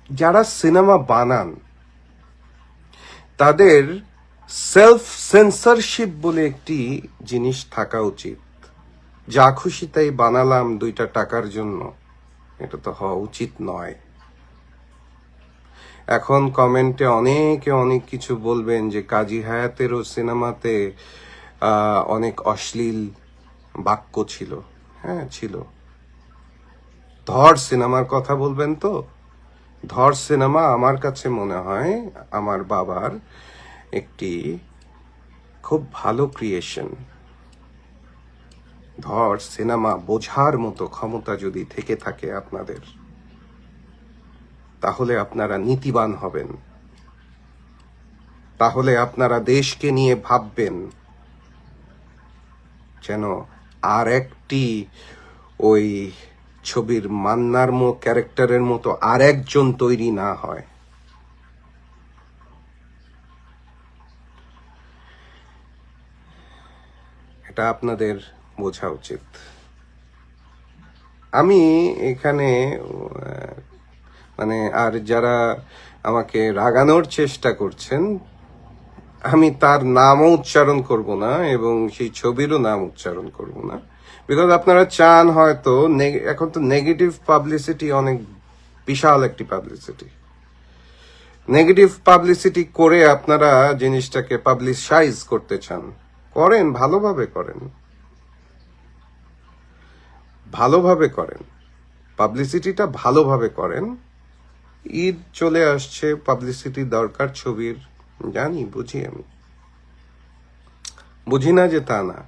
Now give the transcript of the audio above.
যারা সিনেমা বানান তাদের সেলফ সেন্সরশিপ বলে একটি জিনিস থাকা উচিত। যা খুশি তাই বানালাম 2টা টাকার জন্য, এটা তো হওয়া উচিত নয়। এখন কমেন্টে অনেকে অনেক কিছু বলবেন যে কাজী হায়াতেরও সিনেমাতে অনেক অশ্লীল বাক্য ছিল। হ্যাঁ ছিল। ধর সিনেমার কথা বলবেন তো, ধর সিনেমা আমার কাছে মনে হয় আমার বাবার একটি খুব ভালো ক্রিয়েশন। ধর সিনেমা বোঝার মতো ক্ষমতা যদি থেকে থাকে আপনাদের, তাহলে আপনারা নীতিবান হবেন, তাহলে আপনারা দেশকে নিয়ে ভাববেন, যেন আর একটি ওই ছবির মান্নার ক্যারেক্টারের মতো আর একজন তৈরি না হয়। এটা আপনাদের বোঝা উচিত। আমি এখানে মানে আর যারা আমাকে রাগানোর চেষ্টা করছেন, আমি তার নামও উচ্চারণ করব না এবং সেই ছবিরও নাম উচ্চারণ করব না, বিকজ আপনারা চান হয়তো, এখন তো নেগেটিভ পাবলিসিটি অনেক বিশাল একটি পাবলিসিটি, নেগেটিভ পাবলিসিটি করে আপনারা জিনিসটাকে পাবলিসাইজ করতে চান। করেন, ভালোভাবে করেন, ভালোভাবে করেন, পাবলিসিটিটা ভালোভাবে করেন। ঈদ চলে আসছে, পাবলিসিটি দরকার ছবির, জানি, বুঝি, আমি বুঝি না যে তা না।